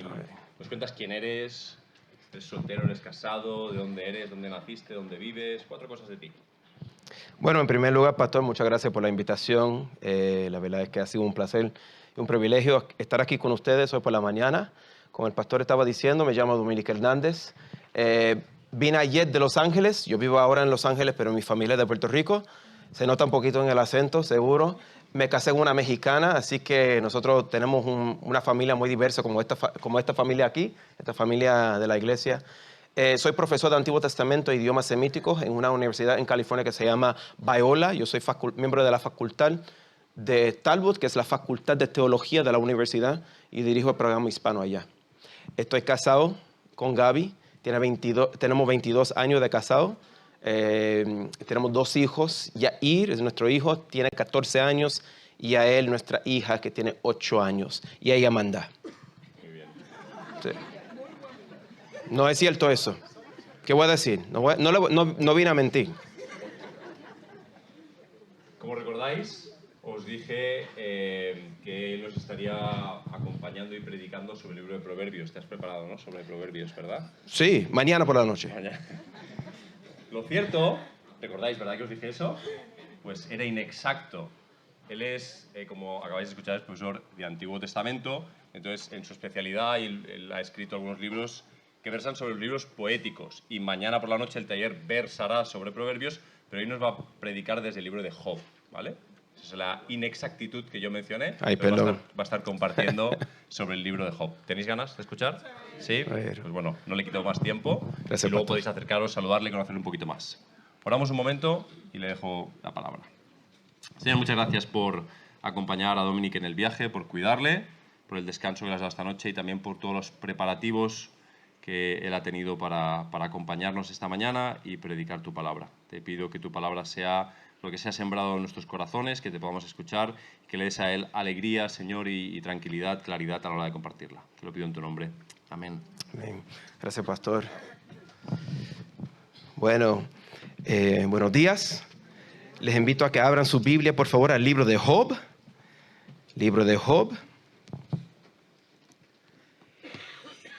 y nos cuentas quién eres. ¿Eres soltero, eres casado? ¿De dónde eres? ¿Dónde naciste? ¿Dónde vives? 4 cosas de ti. Bueno, en primer lugar, pastor, muchas gracias por la invitación. La verdad es que ha sido un placer y un privilegio estar aquí con ustedes hoy por la mañana. Como el pastor estaba diciendo, me llamo Dominique Hernández. Vine ayer de Los Ángeles. Yo vivo ahora en Los Ángeles, pero mi familia es de Puerto Rico. Se nota un poquito en el acento, seguro. Me casé con una mexicana, así que nosotros tenemos una familia muy diversa como esta familia aquí, esta familia de la iglesia. Soy profesor de Antiguo Testamento e idiomas semíticos en una universidad en California que se llama Biola. Yo soy miembro de la facultad de Talbot, que es la facultad de teología de la universidad, y dirijo el programa hispano allá. Estoy casado con Gaby, tenemos 22 años de casado. Tenemos 2 hijos. Yair es nuestro hijo, tiene 14 años, y Yael, nuestra hija, que tiene 8 años. Y ella manda. Muy bien. Sí. No es cierto eso. ¿Qué voy a decir? No vine a mentir. Como recordáis, os dije que él os estaría acompañando y predicando sobre el libro de Proverbios. Te has preparado, ¿no? Sobre Proverbios, ¿verdad? Sí, mañana por la noche. Mañana. Lo cierto, ¿recordáis, verdad que os dije eso? Pues era inexacto. Él es, como acabáis de escuchar, es profesor de Antiguo Testamento. Entonces, en su especialidad, él ha escrito algunos libros que versan sobre los libros poéticos. Y mañana por la noche el taller versará sobre Proverbios, pero hoy nos va a predicar desde el libro de Job, ¿vale? Esa es la inexactitud que yo mencioné. Ay, perdón. Va a estar compartiendo sobre el libro de Job. ¿Tenéis ganas de escuchar? ¿Sí? Pues bueno, no le quito más tiempo. Gracias, y luego pastor. podéis acercaros, saludarle y conocerle un poquito más. Oramos un momento y le dejo la palabra. Señor, muchas gracias por acompañar a Dominic en el viaje, por cuidarle, por el descanso que le has dado esta noche y también por todos los preparativos que él ha tenido para acompañarnos esta mañana y predicar tu palabra. Te pido que tu palabra sea lo que sea sembrado en nuestros corazones, que te podamos escuchar, que le des a él alegría, Señor, y tranquilidad, claridad a la hora de compartirla. Te lo pido en tu nombre. Amén. Amén. Gracias, pastor. Bueno, buenos días. Les invito a que abran su Biblia, por favor, al libro de Job. Libro de Job.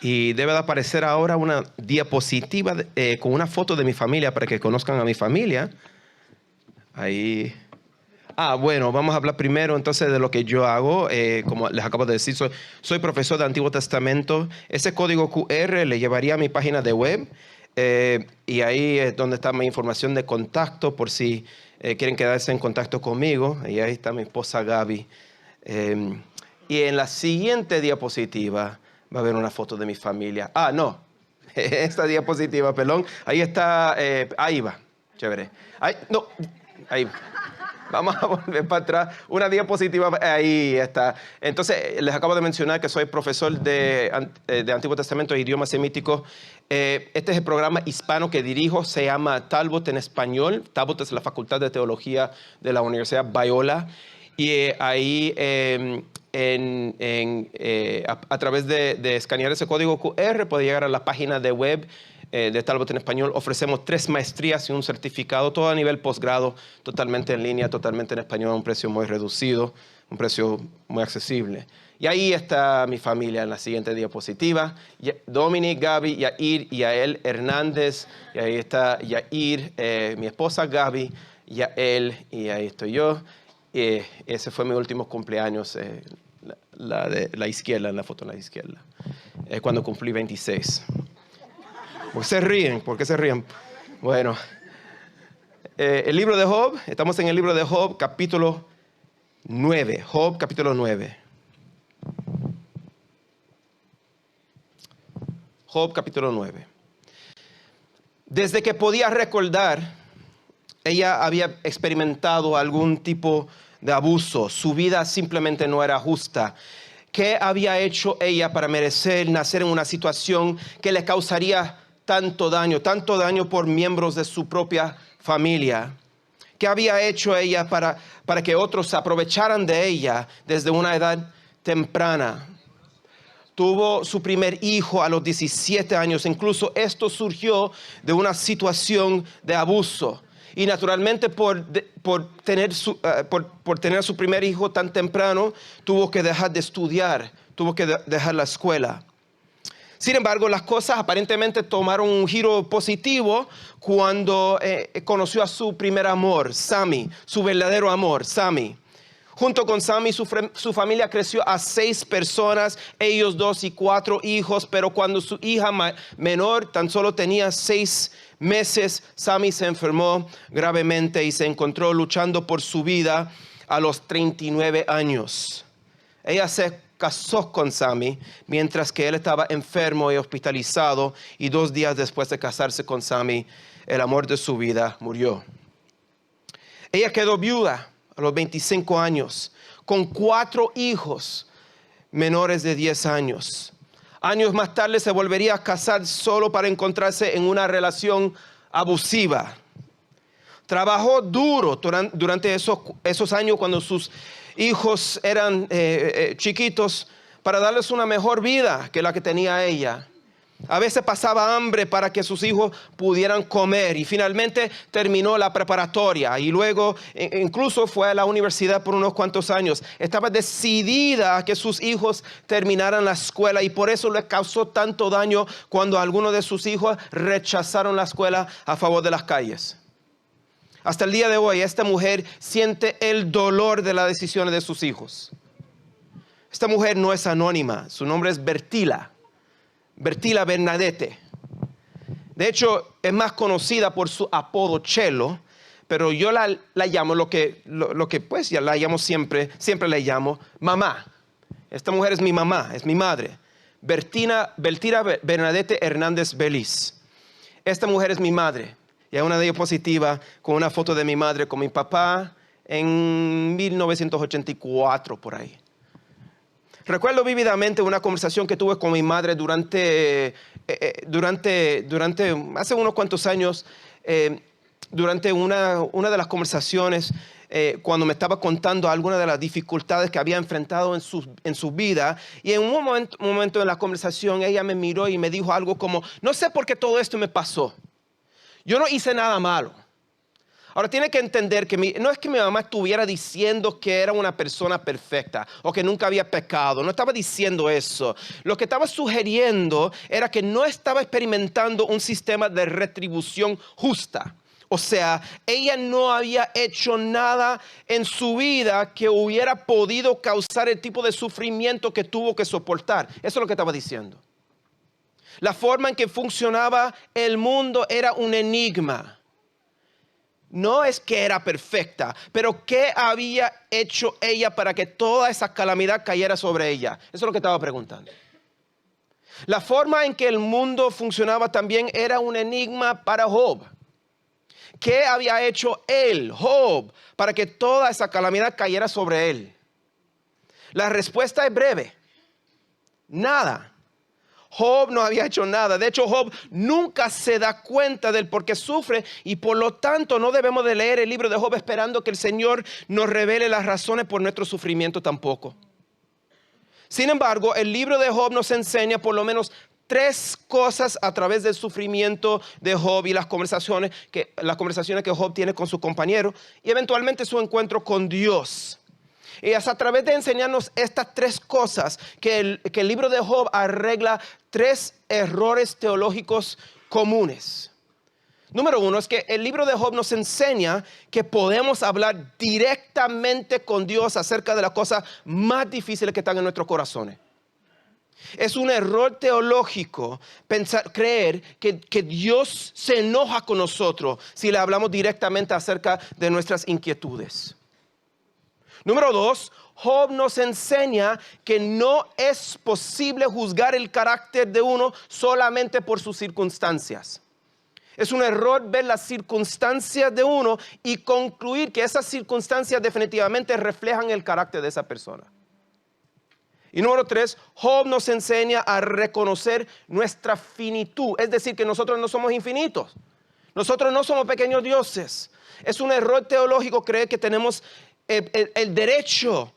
Y debe de aparecer ahora una diapositiva con una foto de mi familia para que conozcan a mi familia. Ahí. Bueno, vamos a hablar primero entonces de lo que yo hago. Como les acabo de decir, soy profesor de Antiguo Testamento. Ese código QR le llevaría a mi página de web. Y ahí es donde está mi información de contacto por si quieren quedarse en contacto conmigo. Y ahí está mi esposa Gaby. Y en la siguiente diapositiva va a haber una foto de mi familia. No. Esta diapositiva, perdón. Ahí está. Ahí va. Chévere. No. Ahí. Vamos a volver para atrás. Una diapositiva. Ahí está. Entonces, les acabo de mencionar que soy profesor de Antiguo Testamento e idiomas semíticos. Este es el programa hispano que dirijo. Se llama Talbot en español. Talbot es la Facultad de Teología de la Universidad Biola. Y ahí, a través de escanear ese código QR, puede llegar a la página de web de Talbot en español. Ofrecemos 3 maestrías y un certificado, todo a nivel posgrado, totalmente en línea, totalmente en español, a un precio muy reducido, un precio muy accesible. Y ahí está mi familia en la siguiente diapositiva. Dominic, Gaby, Yair y Yael Hernández. Y ahí está Yair, mi esposa Gaby, Yael, y ahí estoy yo. Ese fue mi último cumpleaños, la de la izquierda, en la foto en la izquierda, cuando cumplí 26. ¿Por qué se ríen? ¿Por qué se ríen? Bueno, el libro de Job, estamos en el libro de Job, capítulo 9. Job, capítulo 9. Job, capítulo 9. Desde que podía recordar, ella había experimentado algún tipo de abuso. Su vida simplemente no era justa. ¿Qué había hecho ella para merecer nacer en una situación que le causaría tanto daño por miembros de su propia familia? ¿Qué había hecho ella para que otros se aprovecharan de ella desde una edad temprana? Tuvo su primer hijo a los 17 años. Incluso esto surgió de una situación de abuso. Y naturalmente por tener su primer hijo tan temprano, tuvo que dejar de estudiar, tuvo que dejar la escuela. Sin embargo, las cosas aparentemente tomaron un giro positivo cuando conoció a su primer amor, Sammy, su verdadero amor, Sammy. Junto con Sammy, su familia creció a 6 personas, ellos 2 y 4 hijos, pero cuando su hija menor tan solo tenía 6 meses, Sammy se enfermó gravemente y se encontró luchando por su vida a los 39 años. Ella se casó con Sammy mientras que él estaba enfermo y hospitalizado, y 2 días después de casarse con Sammy, el amor de su vida murió. Ella quedó viuda a los 25 años, con 4 hijos menores de 10 años. Años más tarde se volvería a casar solo para encontrarse en una relación abusiva. Trabajó duro durante esos años cuando sus hijos eran chiquitos para darles una mejor vida que la que tenía ella. A veces pasaba hambre para que sus hijos pudieran comer, y finalmente terminó la preparatoria y luego incluso fue a la universidad por unos cuantos años. Estaba decidida a que sus hijos terminaran la escuela, y por eso le causó tanto daño cuando algunos de sus hijos rechazaron la escuela a favor de las calles. Hasta el día de hoy, esta mujer siente el dolor de las decisiones de sus hijos. Esta mujer no es anónima, su nombre es Bertila Bernadette. De hecho, es más conocida por su apodo Chelo, pero yo la llamo lo que pues ya la llamo siempre la llamo mamá. Esta mujer es mi mamá, es mi madre. Bertila Bernadette Hernández Beliz. Esta mujer es mi madre. Y hay una diapositiva con una foto de mi madre con mi papá en 1984 por ahí. Recuerdo vívidamente una conversación que tuve con mi madre durante hace unos cuantos años, durante una de las conversaciones, cuando me estaba contando algunas de las dificultades que había enfrentado en su vida. Y en un momento en la conversación ella me miró y me dijo algo como: no sé por qué todo esto me pasó. Yo no hice nada malo. Ahora tiene que entender que no es que mi mamá estuviera diciendo que era una persona perfecta o que nunca había pecado. No estaba diciendo eso. Lo que estaba sugiriendo era que no estaba experimentando un sistema de retribución justa. O sea, ella no había hecho nada en su vida que hubiera podido causar el tipo de sufrimiento que tuvo que soportar. Eso es lo que estaba diciendo. La forma en que funcionaba el mundo era un enigma. No es que era perfecta, pero ¿qué había hecho ella para que toda esa calamidad cayera sobre ella? Eso es lo que estaba preguntando. La forma en que el mundo funcionaba también era un enigma para Job. ¿Qué había hecho él, Job, para que toda esa calamidad cayera sobre él? La respuesta es breve: nada. Job no había hecho nada. De hecho, Job nunca se da cuenta del por qué sufre, y por lo tanto no debemos de leer el libro de Job esperando que el Señor nos revele las razones por nuestro sufrimiento tampoco. Sin embargo, el libro de Job nos enseña por lo menos 3 cosas a través del sufrimiento de Job y las conversaciones que Job tiene con su compañero y eventualmente su encuentro con Dios. Y es a través de enseñarnos estas 3 cosas que el libro de Job arregla 3 errores teológicos comunes. Número 1 es que el libro de Job nos enseña que podemos hablar directamente con Dios acerca de las cosas más difíciles que están en nuestros corazones. Es un error teológico creer que Dios se enoja con nosotros si le hablamos directamente acerca de nuestras inquietudes. Número 2, Job nos enseña que no es posible juzgar el carácter de uno solamente por sus circunstancias. Es un error ver las circunstancias de uno y concluir que esas circunstancias definitivamente reflejan el carácter de esa persona. Y número 3, Job nos enseña a reconocer nuestra finitud, es decir, que nosotros no somos infinitos. Nosotros no somos pequeños dioses. Es un error teológico creer que tenemos el derecho,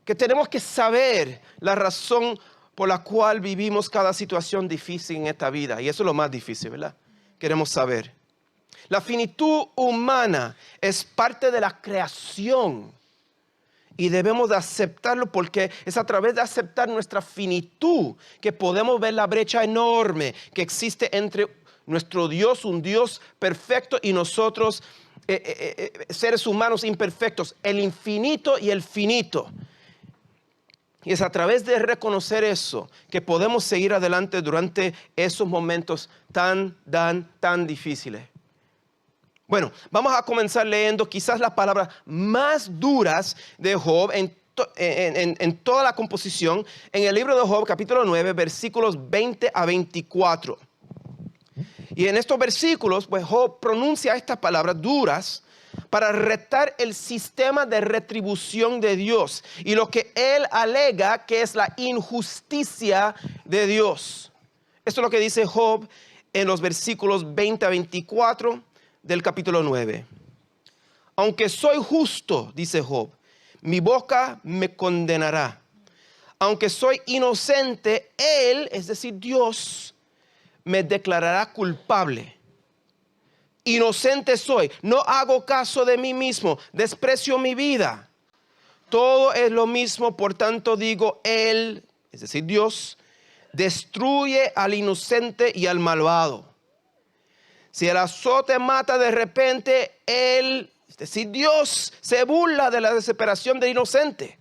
que tenemos que saber la razón por la cual vivimos cada situación difícil en esta vida. Y eso es lo más difícil, ¿verdad? Queremos saber. La finitud humana es parte de la creación Y debemos de aceptarlo porque es a través de aceptar nuestra finitud que podemos ver la brecha enorme que existe entre nuestro Dios, un Dios perfecto, y nosotros, seres humanos imperfectos, el infinito y el finito. Y es a través de reconocer eso que podemos seguir adelante durante esos momentos tan difíciles. Bueno, vamos a comenzar leyendo quizás las palabras más duras de Job en toda la composición, en el libro de Job, capítulo 9, versículos 20 a 24. Y en estos versículos, pues Job pronuncia estas palabras duras para retar el sistema de retribución de Dios y lo que él alega que es la injusticia de Dios. Esto es lo que dice Job en los versículos 20 a 24 del capítulo 9. Aunque soy justo, dice Job, mi boca me condenará. Aunque soy inocente, él, es decir, Dios, me declarará culpable. Inocente soy, no hago caso de mí mismo, desprecio mi vida. Todo es lo mismo, por tanto digo, él, es decir, Dios, destruye al inocente y al malvado. Si el azote mata de repente, él, es decir, Dios, se burla de la desesperación del inocente.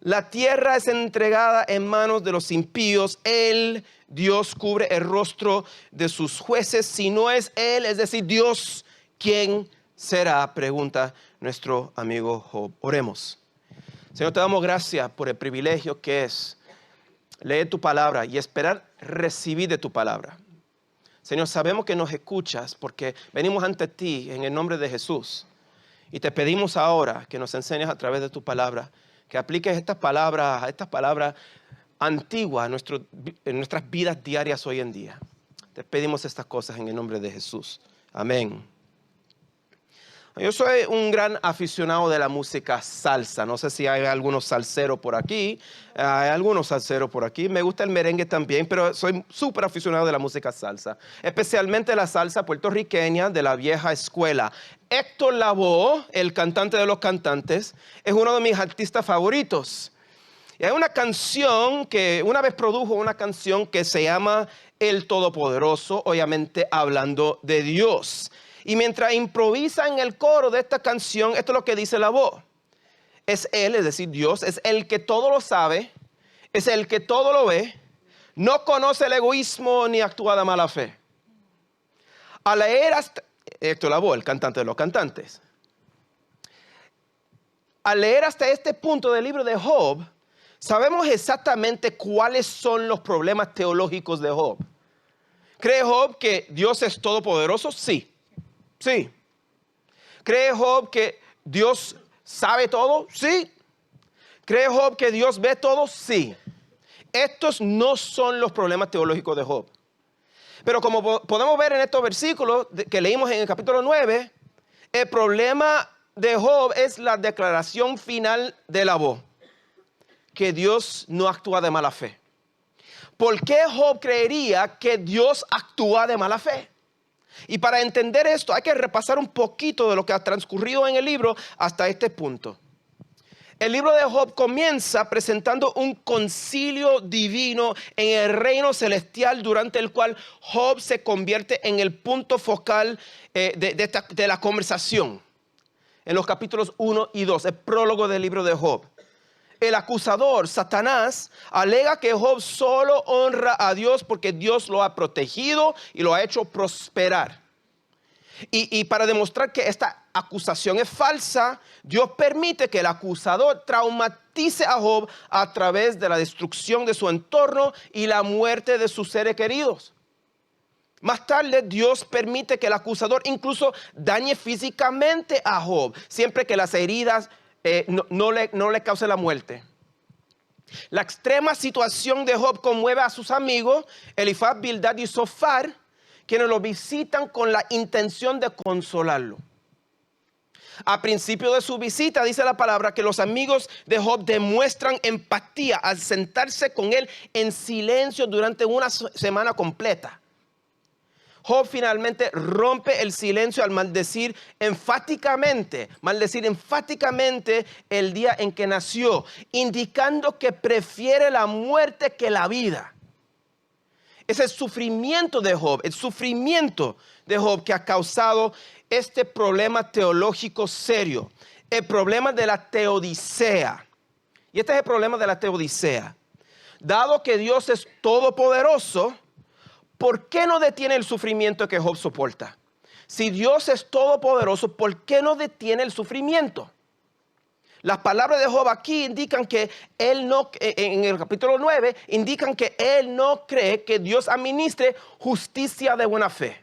La tierra es entregada en manos de los impíos. Él, Dios, cubre el rostro de sus jueces. Si no es él, es decir, Dios, ¿quién será? Pregunta nuestro amigo Job. Oremos. Señor, te damos gracias por el privilegio que es leer tu palabra y esperar recibir de tu palabra. Señor, sabemos que nos escuchas porque venimos ante ti en el nombre de Jesús. Y te pedimos ahora que nos enseñes a través de tu palabra, que apliques estas palabras antiguas en nuestras vidas diarias hoy en día. Te pedimos estas cosas en el nombre de Jesús. Amén. Yo soy un gran aficionado de la música salsa. No sé si hay algunos salseros por aquí. Hay algunos salseros por aquí. Me gusta el merengue también, pero soy súper aficionado de la música salsa. Especialmente la salsa puertorriqueña de la vieja escuela. Héctor Lavoe, el cantante de los cantantes, es uno de mis artistas favoritos. Y hay una canción que una vez produjo una canción que se llama El Todopoderoso, obviamente hablando de Dios. Y mientras improvisa en el coro de esta canción, esto es lo que dice Lavoe. Es él, es decir, Dios, es el que todo lo sabe, es el que todo lo ve, no conoce el egoísmo ni actúa de mala fe. Al leer Héctor Lavoe, el cantante de los cantantes, al leer hasta este punto del libro de Job, sabemos exactamente cuáles son los problemas teológicos de Job. ¿Cree Job que Dios es todopoderoso? Sí. Sí. ¿Cree Job que Dios sabe todo? Sí. ¿Cree Job que Dios ve todo? Sí. Estos no son los problemas teológicos de Job. Pero como podemos ver en estos versículos que leímos en el capítulo 9, el problema de Job es la declaración final de Lavoe, que Dios no actúa de mala fe. ¿Por qué Job creería que Dios actúa de mala fe? Y para entender esto hay que repasar un poquito de lo que ha transcurrido en el libro hasta este punto. El libro de Job comienza presentando un concilio divino en el reino celestial durante el cual Job se convierte en el punto focal de la conversación. En los capítulos 1 y 2, el prólogo del libro de Job. El acusador, Satanás, alega que Job solo honra a Dios porque Dios lo ha protegido y lo ha hecho prosperar. Y para demostrar que esta acusación es falsa, Dios permite que el acusador traumatice a Job a través de la destrucción de su entorno y la muerte de sus seres queridos. Más tarde, Dios permite que el acusador incluso dañe físicamente a Job, siempre que las heridas no le cause la muerte. La extrema situación de Job conmueve a sus amigos, Elifaz, Bildad y Zofar, quienes lo visitan con la intención de consolarlo. A principio de su visita, dice la palabra, que los amigos de Job demuestran empatía al sentarse con él en silencio durante una semana completa. Job finalmente rompe el silencio al maldecir enfáticamente el día en que nació, indicando que prefiere la muerte que la vida. Es el sufrimiento de Job que ha causado este problema teológico serio, el problema de la teodicea. Y este es el problema de la teodicea. Dado que Dios es todopoderoso, ¿por qué no detiene el sufrimiento que Job soporta? Si Dios es todopoderoso, ¿por qué no detiene el sufrimiento? Las palabras de Job aquí indican que él no, en el capítulo 9, indican que él no cree que Dios administre justicia de buena fe.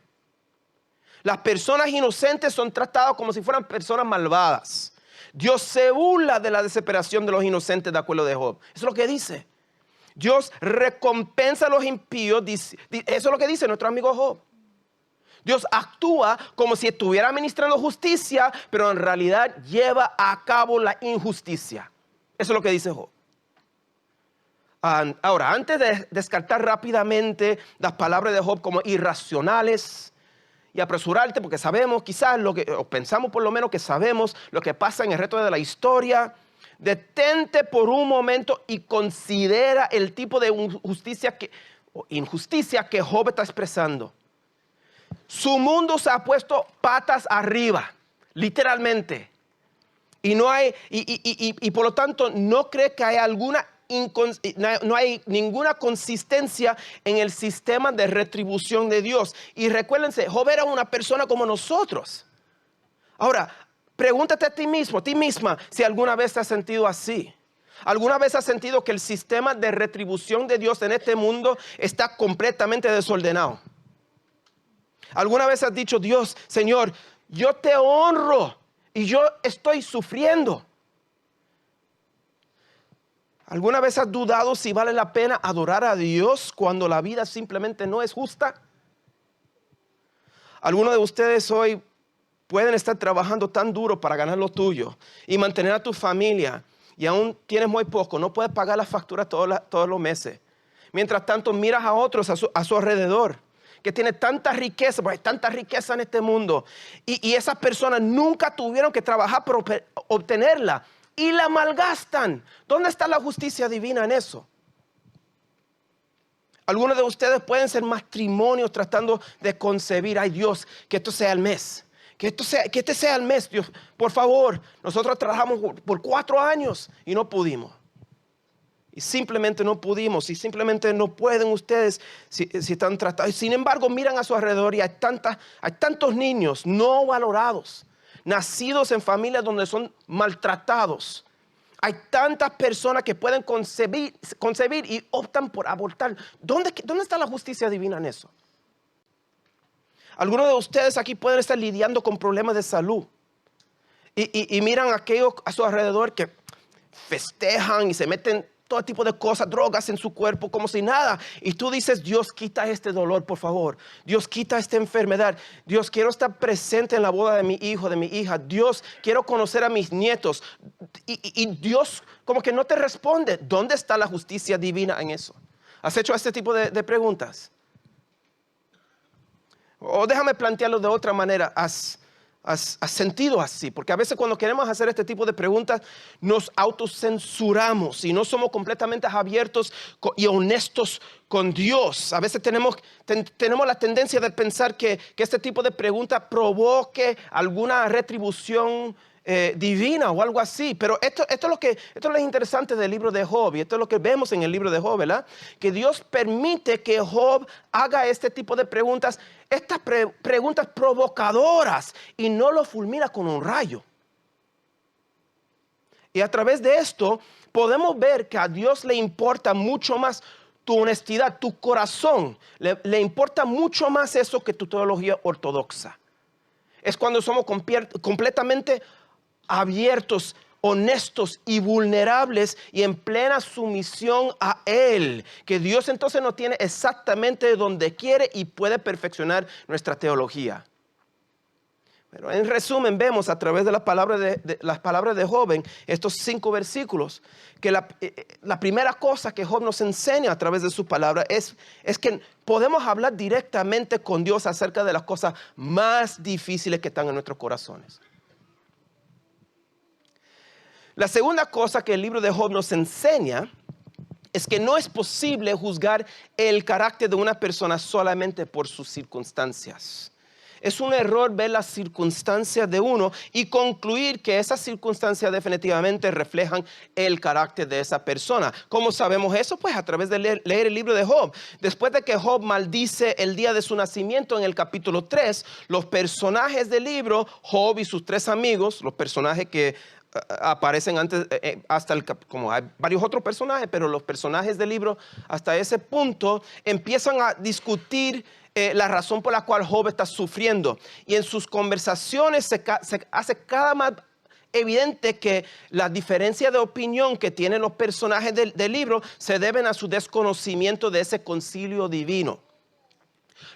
Las personas inocentes son tratadas como si fueran personas malvadas. Dios se burla de la desesperación de los inocentes, de acuerdo de Job. Eso es lo que dice. Dios recompensa a los impíos, eso es lo que dice nuestro amigo Job. Dios actúa como si estuviera administrando justicia, pero en realidad lleva a cabo la injusticia. Eso es lo que dice Job. Ahora, antes de descartar rápidamente las palabras de Job como irracionales y apresurarte, porque sabemos quizás o pensamos por lo menos que sabemos lo que pasa en el resto de la historia, detente por un momento y considera el tipo de injusticia que Job está expresando. Su mundo se ha puesto patas arriba, literalmente. Y por lo tanto no cree que hay no hay ninguna consistencia en el sistema de retribución de Dios. Y recuérdense, Job era una persona como nosotros. Ahora, pregúntate a ti mismo, a ti misma, si alguna vez te has sentido así. ¿Alguna vez has sentido que el sistema de retribución de Dios en este mundo está completamente desordenado? ¿Alguna vez has dicho, Dios, Señor, yo te honro y yo estoy sufriendo? ¿Alguna vez has dudado si vale la pena adorar a Dios cuando la vida simplemente no es justa? Algunos de ustedes hoy pueden estar trabajando tan duro para ganar lo tuyo y mantener a tu familia y aún tienes muy poco, no puedes pagar las facturas todos los meses. Mientras tanto miras a otros a su alrededor que tienen tanta riqueza, porque hay tanta riqueza en este mundo y esas personas nunca tuvieron que trabajar para obtenerla y la malgastan. ¿Dónde está la justicia divina en eso? Algunos de ustedes pueden ser matrimonios tratando de concebir, ay Dios, que esto sea el mes. Que este sea el mes, Dios, por favor. Nosotros trabajamos por 4 años y no pudimos. Y simplemente no pudimos. Y simplemente no pueden ustedes si están tratados. Sin embargo, miran a su alrededor y hay tantos niños no valorados, nacidos en familias donde son maltratados. Hay tantas personas que pueden concebir y optan por abortar. ¿Dónde está la justicia divina en eso? Algunos de ustedes aquí pueden estar lidiando con problemas de salud y miran a aquellos a su alrededor que festejan y se meten todo tipo de cosas, drogas en su cuerpo como si nada. Y tú dices, Dios, quita este dolor, por favor. Dios, quita esta enfermedad. Dios, quiero estar presente en la boda de mi hijo, de mi hija. Dios, quiero conocer a mis nietos. Y Dios como que no te responde. ¿Dónde está la justicia divina en eso? ¿Has hecho este tipo de preguntas? O déjame plantearlo de otra manera. ¿Has sentido así? Porque a veces cuando queremos hacer este tipo de preguntas nos autocensuramos y no somos completamente abiertos y honestos con Dios. A veces tenemos la tendencia de pensar que este tipo de preguntas provoque alguna retribución divina o algo así. Pero esto es lo interesante del libro de Job, y esto es lo que vemos en el libro de Job, ¿verdad? Que Dios permite que Job haga este tipo de preguntas, estas preguntas provocadoras, y no lo fulmina con un rayo. Y a través de esto podemos ver que a Dios le importa mucho más tu honestidad, tu corazón. Le importa mucho más eso que tu teología ortodoxa. Es cuando somos completamente abiertos, honestos y vulnerables y en plena sumisión a Él, que Dios entonces nos tiene exactamente donde quiere y puede perfeccionar nuestra teología. Pero en resumen, vemos a través de las palabras de Job, en estos 5 versículos, que la primera cosa que Job nos enseña a través de su palabra es que podemos hablar directamente con Dios acerca de las cosas más difíciles que están en nuestros corazones. La segunda cosa que el libro de Job nos enseña es que no es posible juzgar el carácter de una persona solamente por sus circunstancias. Es un error ver las circunstancias de uno y concluir que esas circunstancias definitivamente reflejan el carácter de esa persona. ¿Cómo sabemos eso? Pues a través de leer el libro de Job. Después de que Job maldice el día de su nacimiento en el capítulo 3, los personajes del libro, Job y sus 3 amigos, los personajes que aparecen antes, como hay varios otros personajes, pero los personajes del libro hasta ese punto empiezan a discutir la razón por la cual Job está sufriendo. Y en sus conversaciones se hace cada más evidente que la diferencia de opinión que tienen los personajes del libro se deben a su desconocimiento de ese concilio divino.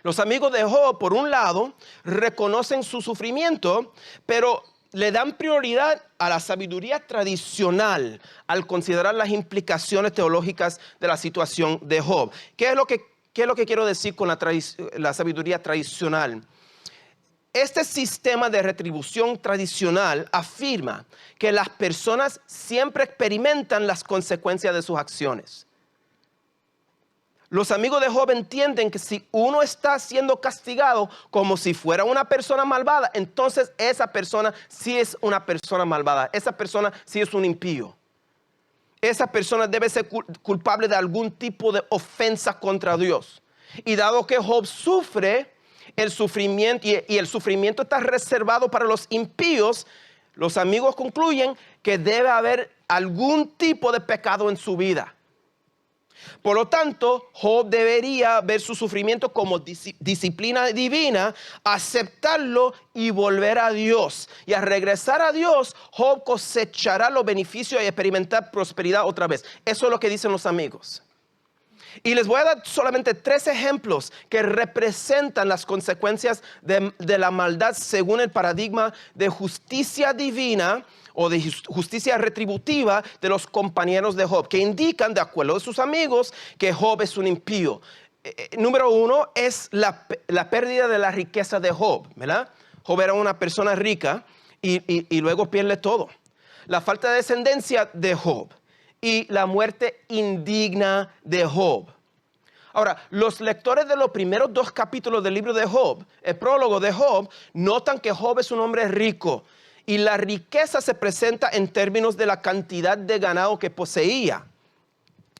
Los amigos de Job, por un lado, reconocen su sufrimiento, pero le dan prioridad a la sabiduría tradicional al considerar las implicaciones teológicas de la situación de Job. ¿Qué es lo que quiero decir con la sabiduría tradicional? Este sistema de retribución tradicional afirma que las personas siempre experimentan las consecuencias de sus acciones. Los amigos de Job entienden que si uno está siendo castigado como si fuera una persona malvada, entonces esa persona sí es una persona malvada. Esa persona sí es un impío. Esa persona debe ser culpable de algún tipo de ofensa contra Dios. Y dado que Job sufre el sufrimiento y el sufrimiento está reservado para los impíos, los amigos concluyen que debe haber algún tipo de pecado en su vida. Por lo tanto, Job debería ver su sufrimiento como disciplina divina, aceptarlo y volver a Dios. Y al regresar a Dios, Job cosechará los beneficios y experimentar prosperidad otra vez. Eso es lo que dicen los amigos. Y les voy a dar solamente 3 ejemplos que representan las consecuencias de la maldad según el paradigma de justicia divina o de justicia retributiva de los compañeros de Job, que indican, de acuerdo a sus amigos, que Job es un impío. Número 1 es la pérdida de la riqueza de Job, ¿verdad? Job era una persona rica y luego pierde todo. La falta de descendencia de Job y la muerte indigna de Job. Ahora, los lectores de los primeros 2 capítulos del libro de Job, el prólogo de Job, notan que Job es un hombre rico. Y la riqueza se presenta en términos de la cantidad de ganado que poseía.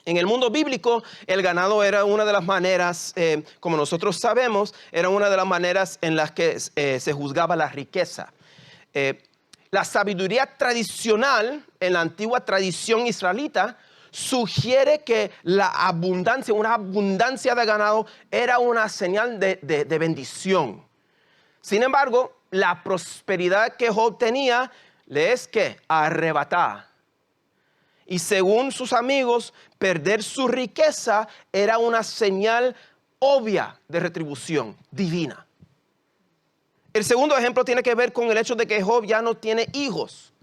En el mundo bíblico, el ganado era una de las maneras, como nosotros sabemos, era una de las maneras en las que se juzgaba la riqueza. La sabiduría tradicional, en la antigua tradición israelita, sugiere que una abundancia de ganado era una señal de bendición. Sin embargo, la prosperidad que Job tenía le es que arrebatada. Y según sus amigos, perder su riqueza era una señal obvia de retribución divina. El segundo ejemplo tiene que ver con el hecho de que Job ya no tiene hijos.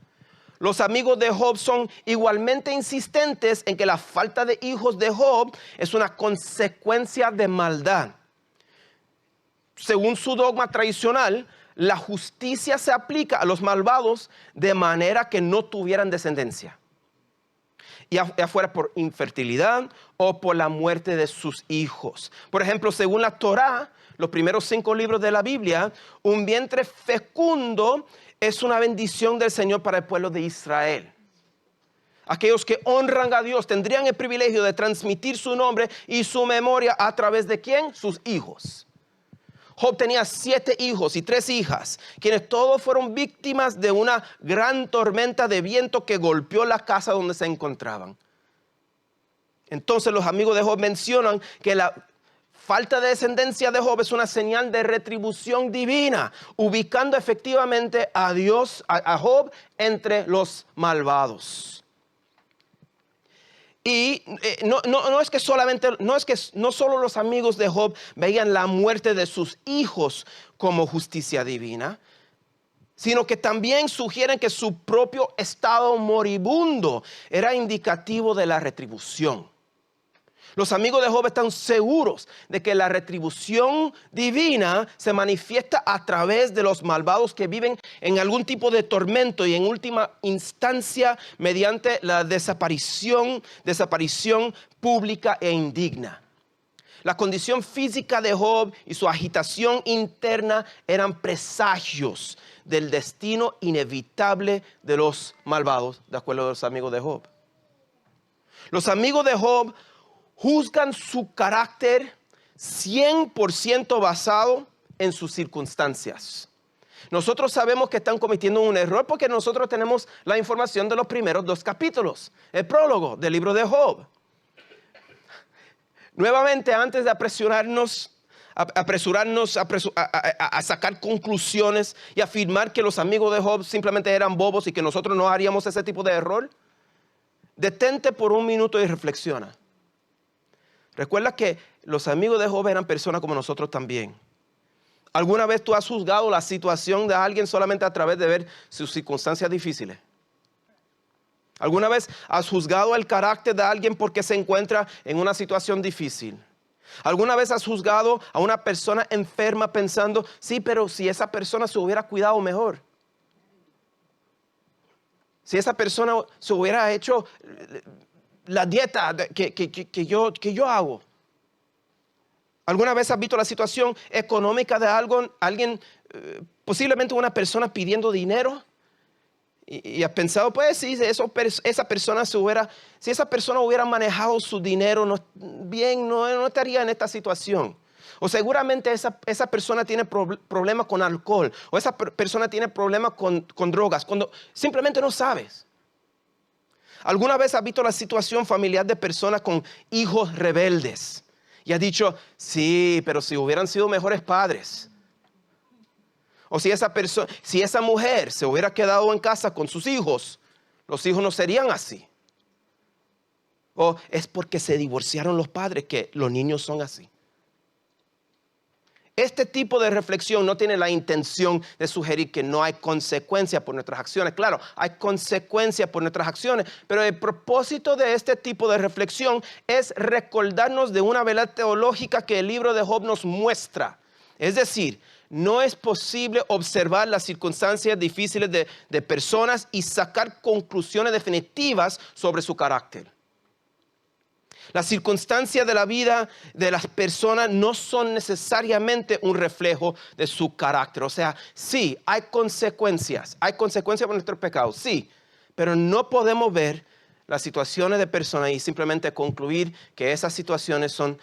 Los amigos de Job son igualmente insistentes en que la falta de hijos de Job es una consecuencia de maldad. Según su dogma tradicional, la justicia se aplica a los malvados de manera que no tuvieran descendencia. Ya fuera por infertilidad o por la muerte de sus hijos. Por ejemplo, según la Torá, los primeros 5 libros de la Biblia, un vientre fecundo es una bendición del Señor para el pueblo de Israel. Aquellos que honran a Dios tendrían el privilegio de transmitir su nombre y su memoria a través de ¿quién? Sus hijos. Job tenía 7 hijos y 3 hijas, quienes todos fueron víctimas de una gran tormenta de viento que golpeó la casa donde se encontraban. Entonces los amigos de Job mencionan que la falta de descendencia de Job es una señal de retribución divina, ubicando efectivamente a Dios, a Job, entre los malvados. Y no es que no solo los amigos de Job veían la muerte de sus hijos como justicia divina. sino que también sugieren que su propio estado moribundo era indicativo de la retribución. Los amigos de Job están seguros de que la retribución divina se manifiesta a través de los malvados que viven en algún tipo de tormento y en última instancia mediante la desaparición pública e indigna. La condición física de Job y su agitación interna eran presagios del destino inevitable de los malvados, de acuerdo a los amigos de Job. Los amigos de Job juzgan su carácter 100% basado en sus circunstancias. Nosotros sabemos que están cometiendo un error porque nosotros tenemos la información de los primeros 2 capítulos, el prólogo del libro de Job. Nuevamente, antes de apresurarnos a sacar conclusiones y afirmar que los amigos de Job simplemente eran bobos y que nosotros no haríamos ese tipo de error, detente por un minuto y reflexiona. Recuerda que los amigos de Job eran personas como nosotros también. ¿Alguna vez tú has juzgado la situación de alguien solamente a través de ver sus circunstancias difíciles? ¿Alguna vez has juzgado el carácter de alguien porque se encuentra en una situación difícil? ¿Alguna vez has juzgado a una persona enferma pensando, sí, pero si esa persona se hubiera cuidado mejor? Si esa persona se hubiera hecho la dieta que yo hago. ¿Alguna vez has visto la situación económica de alguien, posiblemente una persona pidiendo dinero? Y has pensado, pues sí, si esa persona hubiera manejado su dinero bien, no estaría en esta situación. O seguramente esa persona tiene problemas con alcohol, o esa persona tiene problemas con drogas, cuando simplemente no sabes. ¿Alguna vez has visto la situación familiar de personas con hijos rebeldes? Y has dicho, sí, pero si hubieran sido mejores padres. O si esa mujer se hubiera quedado en casa con sus hijos, los hijos no serían así. O es porque se divorciaron los padres que los niños son así. Este tipo de reflexión no tiene la intención de sugerir que no hay consecuencias por nuestras acciones. Claro, hay consecuencias por nuestras acciones, pero el propósito de este tipo de reflexión es recordarnos de una verdad teológica que el libro de Job nos muestra. Es decir, no es posible observar las circunstancias difíciles de personas y sacar conclusiones definitivas sobre su carácter. Las circunstancias de la vida de las personas no son necesariamente un reflejo de su carácter. O sea, sí, hay consecuencias por nuestros pecados, sí, pero no podemos ver las situaciones de personas y simplemente concluir que esas situaciones son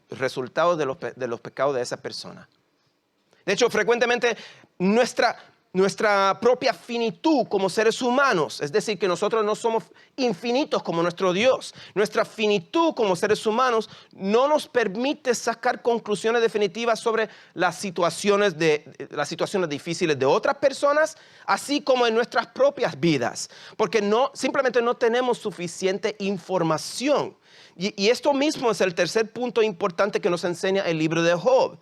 resultados de los pecados de esa persona. De hecho, frecuentemente nuestra propia finitud como seres humanos, es decir, que nosotros no somos infinitos como nuestro Dios. Nuestra finitud como seres humanos no nos permite sacar conclusiones definitivas sobre las situaciones difíciles de otras personas, así como en nuestras propias vidas, porque simplemente no tenemos suficiente información. Y esto mismo es el tercer punto importante que nos enseña el libro de Job.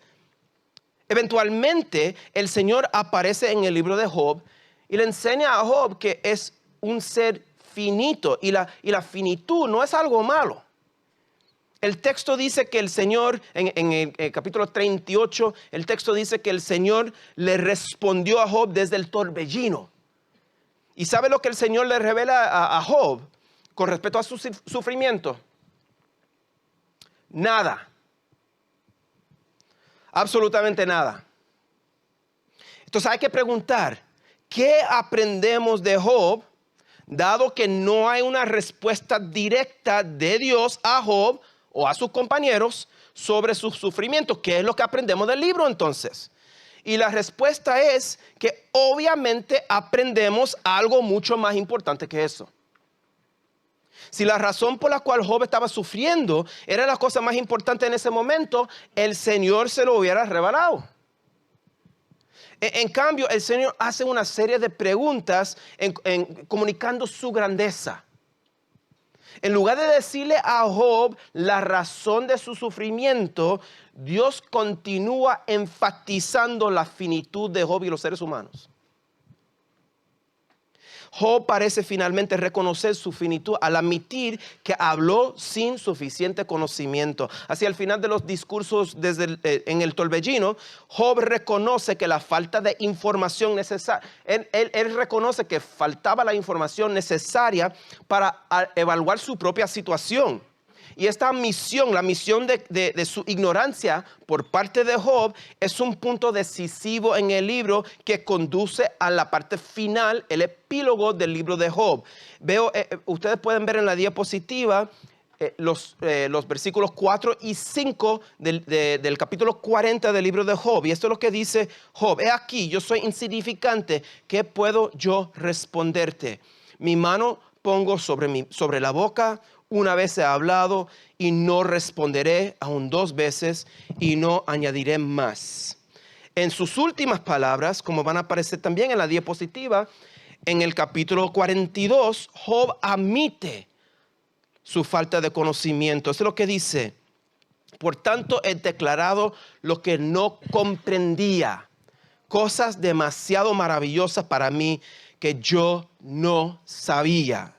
Eventualmente, el Señor aparece en el libro de Job y le enseña a Job que es un ser finito. Y la finitud no es algo malo. El texto dice que el Señor, en el capítulo 38, el texto dice que el Señor le respondió a Job desde el torbellino. ¿Y sabe lo que el Señor le revela a Job con respecto a su sufrimiento? Nada. Absolutamente nada. Entonces hay que preguntar, ¿qué aprendemos de Job, dado que no hay una respuesta directa de Dios a Job o a sus compañeros sobre su sufrimiento? ¿Qué es lo que aprendemos del libro entonces? Y la respuesta es que obviamente aprendemos algo mucho más importante que eso. Si la razón por la cual Job estaba sufriendo era la cosa más importante en ese momento, el Señor se lo hubiera revelado. En cambio, el Señor hace una serie de preguntas comunicando su grandeza. En lugar de decirle a Job la razón de su sufrimiento, Dios continúa enfatizando la finitud de Job y los seres humanos. Job parece finalmente reconocer su finitud al admitir que habló sin suficiente conocimiento. Así, al final de los discursos en el torbellino, Job reconoce que la falta de información necesaria, él reconoce que faltaba la información necesaria para evaluar su propia situación. Y esta misión, la misión de su ignorancia por parte de Job, es un punto decisivo en el libro que conduce a la parte final, el epílogo del libro de Job. Ustedes pueden ver en la diapositiva los versículos 4 y 5 del capítulo 40 del libro de Job. Y esto es lo que dice Job. He aquí, yo soy insignificante, ¿qué puedo yo responderte? Mi mano pongo sobre la boca. Una vez he hablado y no responderé aún 2 veces y no añadiré más. En sus últimas palabras, como van a aparecer también en la diapositiva, en el capítulo 42, Job admite su falta de conocimiento. Eso es lo que dice. Por tanto, he declarado lo que no comprendía, cosas demasiado maravillosas para mí que yo no sabía.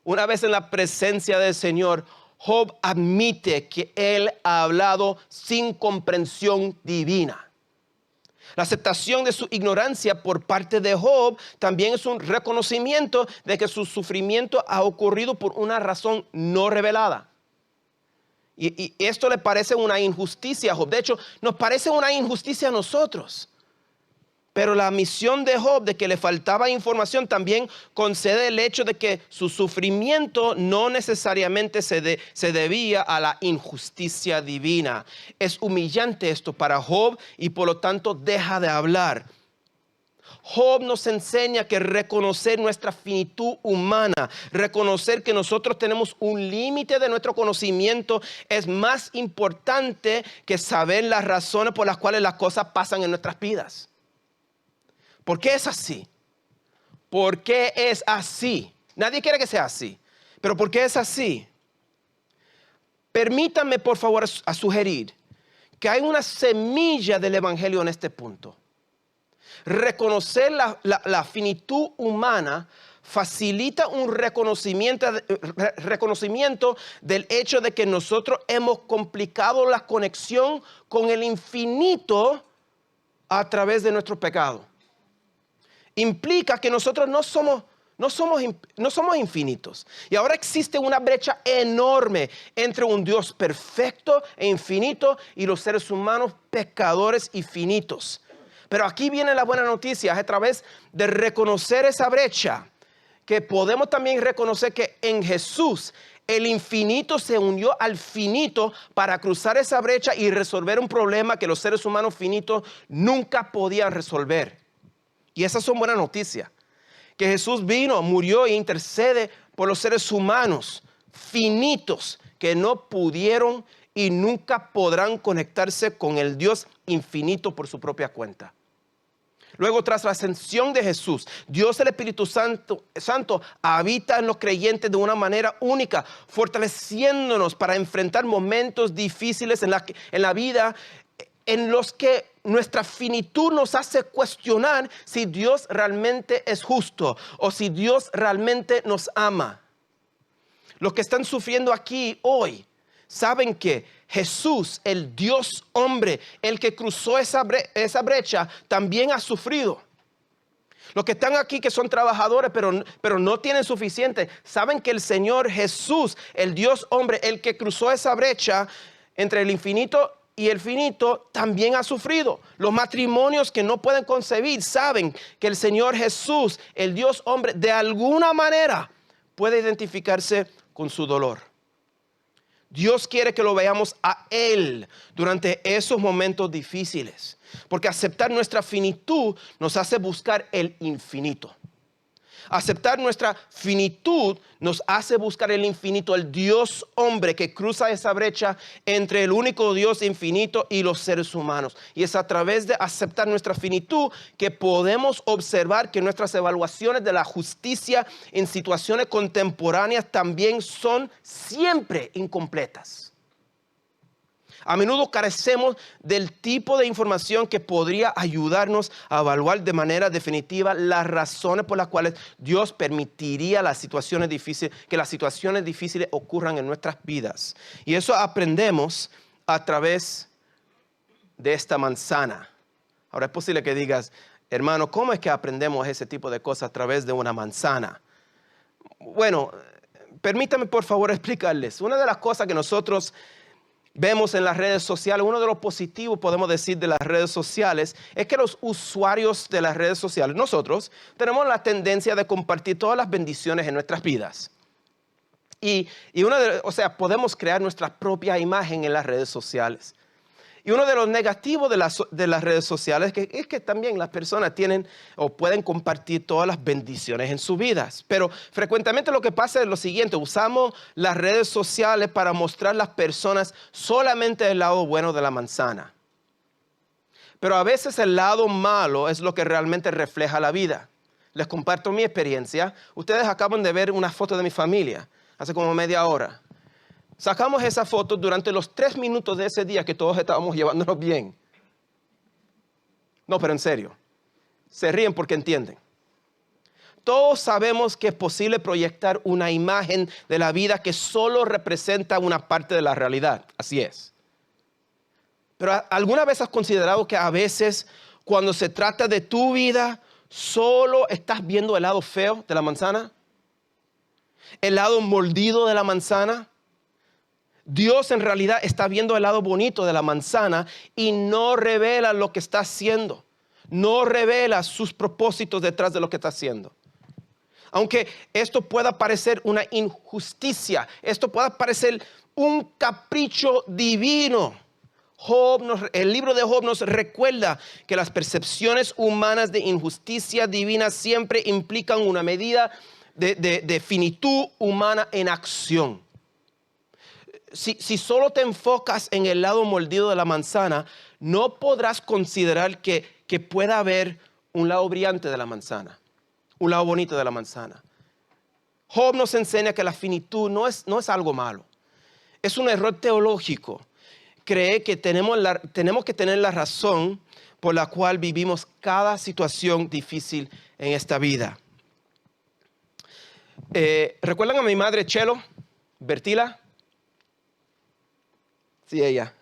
Una vez en la presencia del Señor, Job admite que él ha hablado sin comprensión divina. La aceptación de su ignorancia por parte de Job también es un reconocimiento de que su sufrimiento ha ocurrido por una razón no revelada. Y esto le parece una injusticia a Job. De hecho, nos parece una injusticia a nosotros. Pero la misión de Job de que le faltaba información también concede el hecho de que su sufrimiento no necesariamente se debía a la injusticia divina. Es humillante esto para Job y por lo tanto deja de hablar. Job nos enseña que reconocer nuestra finitud humana, reconocer que nosotros tenemos un límite de nuestro conocimiento es más importante que saber las razones por las cuales las cosas pasan en nuestras vidas. ¿Por qué es así? ¿Por qué es así? Nadie quiere que sea así. Pero ¿por qué es así? Permítanme, por favor, a sugerir que hay una semilla del evangelio en este punto. Reconocer la finitud humana facilita un reconocimiento del hecho de que nosotros hemos complicado la conexión con el infinito a través de nuestro pecado. Implica que nosotros no somos infinitos. Y ahora existe una brecha enorme entre un Dios perfecto e infinito y los seres humanos pecadores y finitos. Pero aquí viene la buena noticia, es a través de reconocer esa brecha que podemos también reconocer que en Jesús el infinito se unió al finito para cruzar esa brecha y resolver un problema que los seres humanos finitos nunca podían resolver. Y esas son buenas noticias. Que Jesús vino, murió e intercede por los seres humanos finitos que no pudieron y nunca podrán conectarse con el Dios infinito por su propia cuenta. Luego, tras la ascensión de Jesús, Dios el Espíritu Santo habita en los creyentes de una manera única, fortaleciéndonos para enfrentar momentos difíciles en la vida en los que nuestra finitud nos hace cuestionar si Dios realmente es justo o si Dios realmente nos ama. Los que están sufriendo aquí hoy saben que Jesús, el Dios hombre, el que cruzó esa brecha, también ha sufrido. Los que están aquí que son trabajadores pero no tienen suficiente, saben que el Señor Jesús, el Dios hombre, el que cruzó esa brecha entre el infinito y el finito, también ha sufrido. Los matrimonios que no pueden concebir saben que el Señor Jesús, el Dios hombre, de alguna manera puede identificarse con su dolor. Dios quiere que lo veamos a Él durante esos momentos difíciles, porque aceptar nuestra finitud nos hace buscar el infinito. Aceptar nuestra finitud nos hace buscar el infinito, el Dios hombre que cruza esa brecha entre el único Dios infinito y los seres humanos. Y es a través de aceptar nuestra finitud que podemos observar que nuestras evaluaciones de la justicia en situaciones contemporáneas también son siempre incompletas. A menudo carecemos del tipo de información que podría ayudarnos a evaluar de manera definitiva las razones por las cuales Dios permitiría que las situaciones difíciles ocurran en nuestras vidas. Y eso aprendemos a través de esta manzana. Ahora es posible que digas, hermano, ¿cómo es que aprendemos ese tipo de cosas a través de una manzana? Bueno, permítame por favor explicarles. Una de las cosas que nosotros vemos en las redes sociales, uno de los positivos podemos decir de las redes sociales, es que los usuarios de las redes sociales, nosotros, tenemos la tendencia de compartir todas las bendiciones en nuestras vidas. Podemos crear nuestra propia imagen en las redes sociales. Y uno de los negativos de las redes sociales es que también las personas tienen o pueden compartir todas las bendiciones en sus vidas. Pero frecuentemente lo que pasa es lo siguiente: usamos las redes sociales para mostrar a las personas solamente el lado bueno de la manzana. Pero a veces el lado malo es lo que realmente refleja la vida. Les comparto mi experiencia. Ustedes acaban de ver una foto de mi familia hace como media hora. Sacamos esa foto durante los 3 minutos de ese día que todos estábamos llevándonos bien. No, pero en serio. Se ríen porque entienden. Todos sabemos que es posible proyectar una imagen de la vida que solo representa una parte de la realidad. Así es. Pero ¿alguna vez has considerado que a veces cuando se trata de tu vida solo estás viendo el lado feo de la manzana? El lado mordido de la manzana. Dios en realidad está viendo el lado bonito de la manzana y no revela lo que está haciendo. No revela sus propósitos detrás de lo que está haciendo. Aunque esto pueda parecer una injusticia, esto pueda parecer un capricho divino, el libro de Job nos recuerda que las percepciones humanas de injusticia divina siempre implican una medida de finitud humana en acción. Si solo te enfocas en el lado mordido de la manzana, no podrás considerar que pueda haber un lado brillante de la manzana, un lado bonito de la manzana. Job nos enseña que la finitud no es algo malo. Es un error teológico. Cree que tenemos que tener la razón por la cual vivimos cada situación difícil en esta vida. ¿Recuerdan a mi madre Chelo? Bertila. Sí, ella.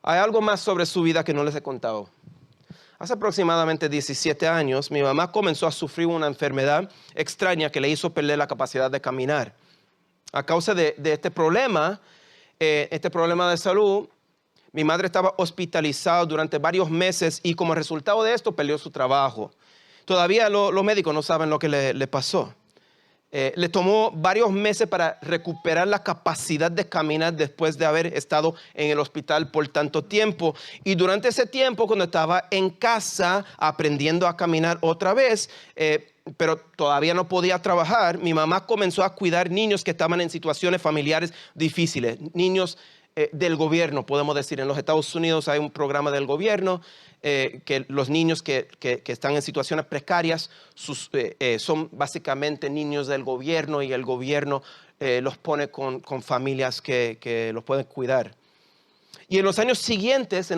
Hay algo más sobre su vida que no les he contado. Hace aproximadamente 17 años, mi mamá comenzó a sufrir una enfermedad extraña que le hizo perder la capacidad de caminar. A causa de este problema de salud, mi madre estaba hospitalizada durante varios meses y como resultado de esto perdió su trabajo. Todavía los médicos no saben lo que le pasó. Le tomó varios meses para recuperar la capacidad de caminar después de haber estado en el hospital por tanto tiempo. Y durante ese tiempo, cuando estaba en casa aprendiendo a caminar otra vez, pero todavía no podía trabajar, mi mamá comenzó a cuidar niños que estaban en situaciones familiares difíciles. Niños del gobierno, podemos decir. En los Estados Unidos hay un programa del gobierno que los niños que están en situaciones precarias son básicamente niños del gobierno y el gobierno los pone con familias que los pueden cuidar. Y en los siguientes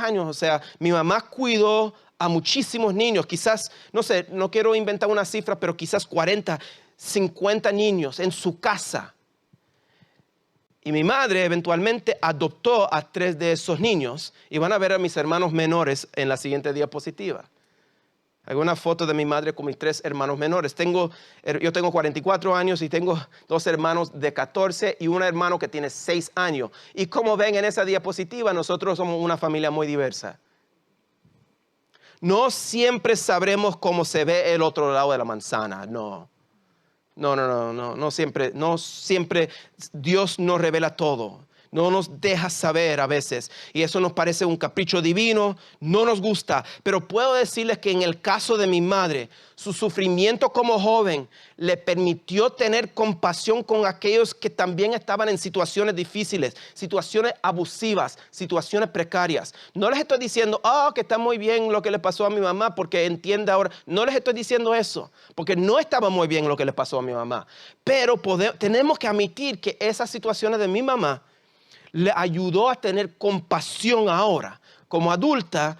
años, mi mamá cuidó a muchísimos niños, quizás, no sé, no quiero inventar una cifra, pero quizás 40, 50 niños en su casa. Y mi madre eventualmente adoptó a 3 de esos niños. Y van a ver a mis hermanos menores en la siguiente diapositiva. Hay una foto de mi madre con mis 3 hermanos menores. Yo tengo 44 años y tengo 2 hermanos de 14 y un hermano que tiene 6 años. Y como ven en esa diapositiva, nosotros somos una familia muy diversa. No siempre sabremos cómo se ve el otro lado de la manzana, no. No siempre Dios nos revela todo. No nos deja saber a veces. Y eso nos parece un capricho divino. No nos gusta. Pero puedo decirles que en el caso de mi madre, su sufrimiento como joven le permitió tener compasión con aquellos que también estaban en situaciones difíciles, situaciones abusivas, situaciones precarias. No les estoy diciendo, que está muy bien lo que le pasó a mi mamá porque entiende ahora. No les estoy diciendo eso, porque no estaba muy bien lo que le pasó a mi mamá. Pero tenemos que admitir que esas situaciones de mi mamá le ayudó a tener compasión ahora, como adulta,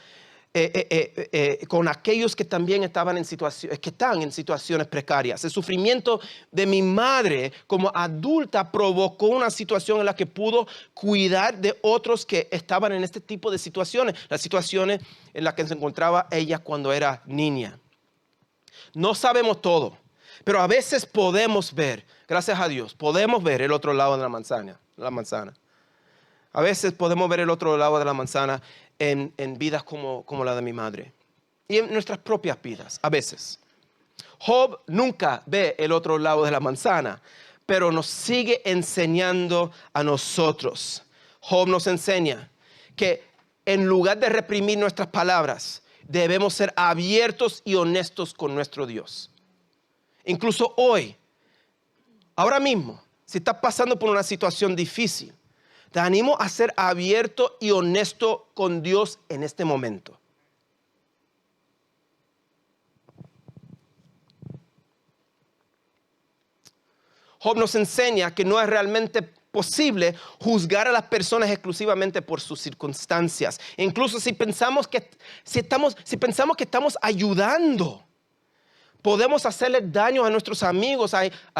con aquellos que también estaban en situaciones, que están en situaciones precarias. El sufrimiento de mi madre como adulta provocó una situación en la que pudo cuidar de otros que estaban en este tipo de situaciones, las situaciones en las que se encontraba ella cuando era niña. No sabemos todo, pero a veces podemos ver, gracias a Dios, podemos ver el otro lado de la manzana. A veces podemos ver el otro lado de la manzana en vidas como la de mi madre. Y en nuestras propias vidas, a veces. Job nunca ve el otro lado de la manzana, pero nos sigue enseñando a nosotros. Job nos enseña que en lugar de reprimir nuestras palabras, debemos ser abiertos y honestos con nuestro Dios. Incluso hoy, ahora mismo, si estás pasando por una situación difícil, te animo a ser abierto y honesto con Dios en este momento. Job nos enseña que no es realmente posible juzgar a las personas exclusivamente por sus circunstancias. E incluso si pensamos que estamos ayudando, podemos hacerle daño a nuestros amigos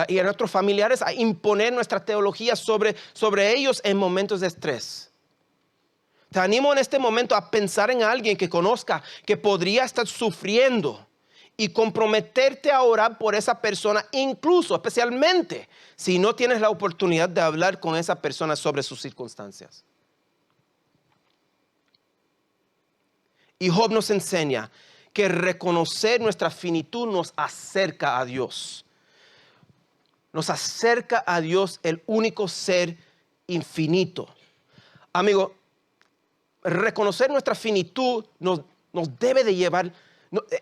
y a nuestros familiares, a imponer nuestra teología sobre ellos en momentos de estrés. Te animo en este momento a pensar en alguien que conozca que podría estar sufriendo y comprometerte a orar por esa persona, incluso, especialmente, si no tienes la oportunidad de hablar con esa persona sobre sus circunstancias. Y Job nos enseña que reconocer nuestra finitud nos acerca a Dios. Nos acerca a Dios, el único ser infinito. Amigo, reconocer nuestra finitud nos debe de llevar,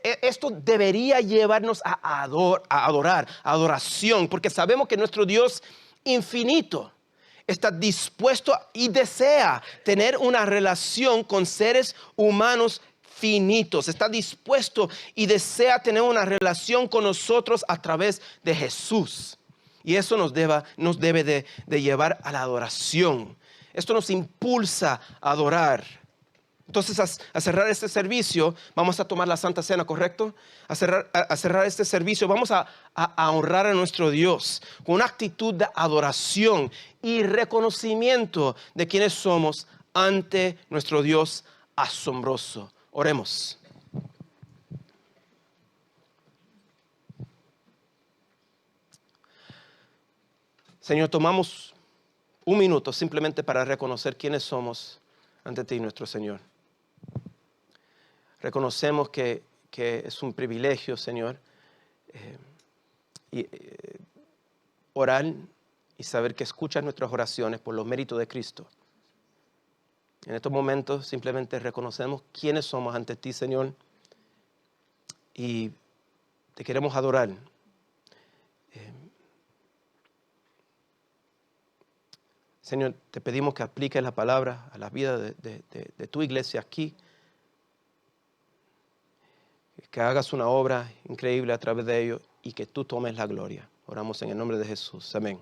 esto debería llevarnos a adorar, a adoración, porque sabemos que nuestro Dios infinito está dispuesto y desea tener una relación con seres humanos finitos. Está dispuesto y desea tener una relación con nosotros a través de Jesús. Y eso nos debe de llevar a la adoración. Esto nos impulsa a adorar. Entonces, a cerrar este servicio, vamos a tomar la Santa Cena, ¿correcto? A cerrar este servicio, vamos a honrar a nuestro Dios con una actitud de adoración y reconocimiento de quiénes somos ante nuestro Dios asombroso. Oremos. Señor, tomamos un minuto simplemente para reconocer quiénes somos ante ti, nuestro Señor. Reconocemos que es un privilegio, Señor, orar y saber que escuchas nuestras oraciones por los méritos de Cristo. En estos momentos simplemente reconocemos quiénes somos ante ti, Señor, y te queremos adorar. Señor, te pedimos que apliques la palabra a la vida de tu iglesia aquí, que hagas una obra increíble a través de ellos y que tú tomes la gloria. Oramos en el nombre de Jesús. Amén.